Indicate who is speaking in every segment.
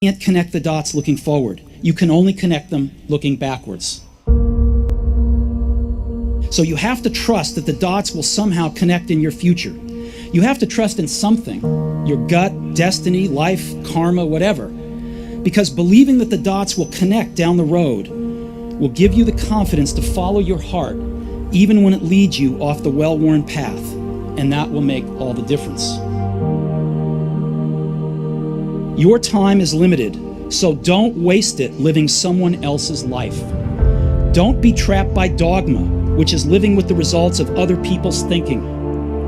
Speaker 1: can't connect the dots looking forward. You can only connect them looking backwards. So you have to trust that the dots will somehow connect in your future. You have to trust in something, your gut, destiny, life, karma, whatever. Because believing that the dots will connect down the road will give you the confidence to follow your heart, even when it leads you off the well-worn path, and that will make all the difference. Your time is limited, so don't waste it living someone else's life. Don't be trapped by dogma, which is living with the results of other people's thinking.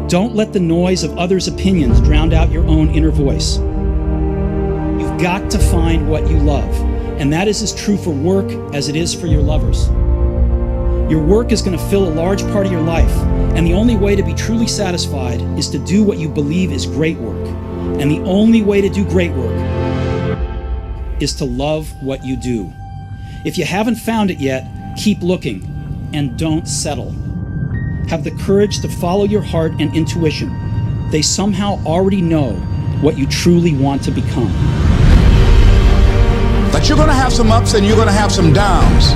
Speaker 1: Don't let the noise of others' opinions drown out your own inner voice. You've got to find what you love, and that is as true for work as it is for your lovers. Your work is going to fill a large part of your life, and the only way to be truly satisfied is to do what you believe is great work. And the only way to do great work is to love what you do. If you haven't found it yet, keep looking and don't settle. Have the courage to follow your heart and intuition. They somehow already know what you truly want to become.
Speaker 2: But you're going to have some ups and you're going to have some downs.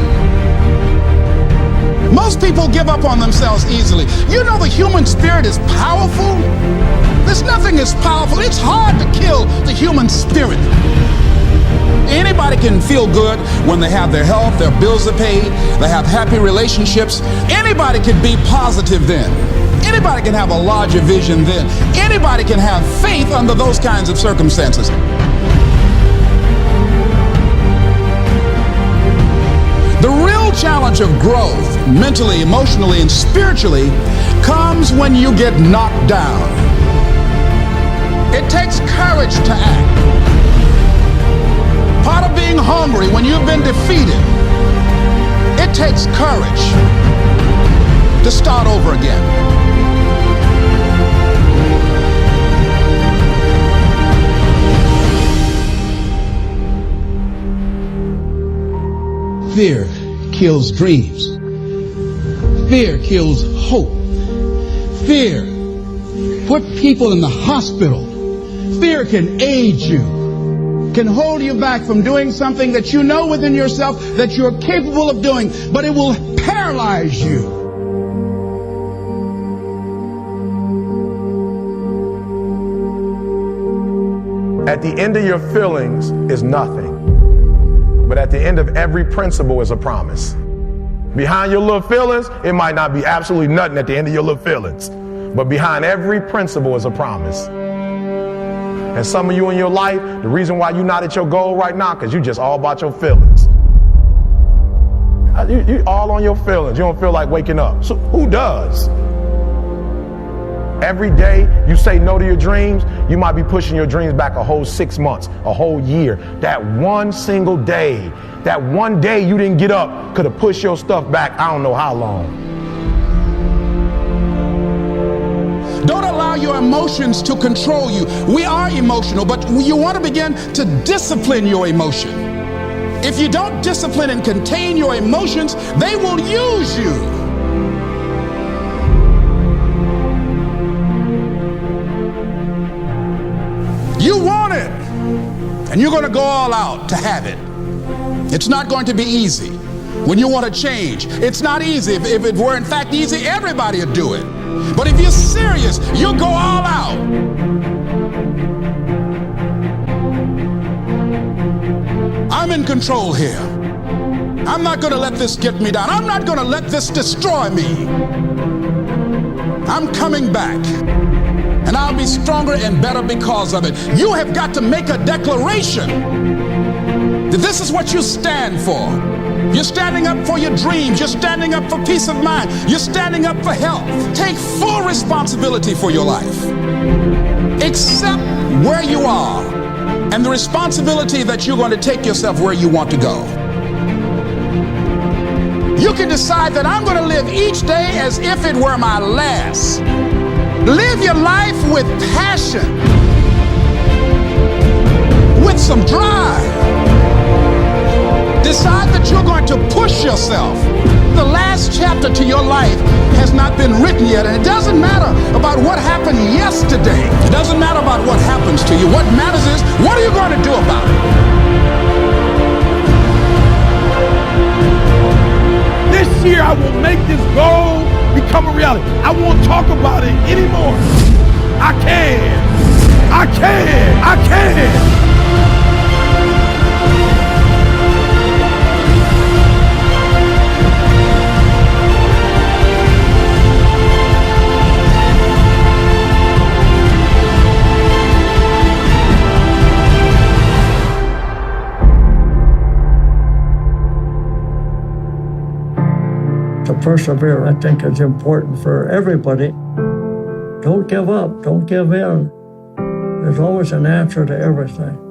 Speaker 2: Most people give up on themselves easily. You know the human spirit is powerful. There's nothing as powerful. It's hard to kill the human spirit. Anybody can feel good when they have their health, their bills are paid, they have happy relationships. Anybody can be positive then. Anybody can have a larger vision then. Anybody can have faith under those kinds of circumstances. The real challenge of growth, mentally, emotionally, and spiritually, comes when you get knocked down. It takes courage to act. Part of being hungry when you've been defeated, it takes courage to start over again. Fear kills dreams. Fear kills hope. Fear put people in the hospital. Fear can age you, can hold you back from doing something that you know within yourself that you're capable of doing, but it will paralyze you.
Speaker 3: At the end of your feelings is nothing, but at the end of every principle is a promise. Behind your little feelings, it might not be absolutely nothing at the end of your little feelings, but behind every principle is a promise. And some of you in your life, the reason why you're not at your goal right now, because you just all about your feelings. You all on your feelings. You don't feel like waking up. So who does? Every day you say no to your dreams, you might be pushing your dreams back a whole 6 months, a whole year. That one single day, that one day you didn't get up could have pushed your stuff back I don't know how long. Don't allow your emotions to control you. We are emotional, but you want to begin to discipline your emotion. If you don't discipline and contain your emotions, they will use you. You want it, and you're going to go all out to have it. It's not going to be easy. When you want to change, it's not easy. If it were in fact easy, everybody would do it. But if you're serious, you'll go all out. I'm in control here. I'm not going to let this get me down. I'm not going to let this destroy me. I'm coming back. And I'll be stronger and better because of it. You have got to make a declaration that this is what you stand for. You're standing up for your dreams. You're standing up for peace of mind. You're standing up for health. Take full responsibility for your life. Accept where you are and the responsibility that you're going to take yourself where you want to go. You can decide that I'm going to live each day as if it were my last. Live your life with passion, with some drive. Decide that you're going to push yourself. The last chapter to your life has not been written yet, and it doesn't matter about what happened yesterday. It doesn't matter about what happens to you. What matters is, what are you going to do about it?
Speaker 4: persevere, I think, is important for everybody. Don't give up. Don't give in. There's always an answer to everything.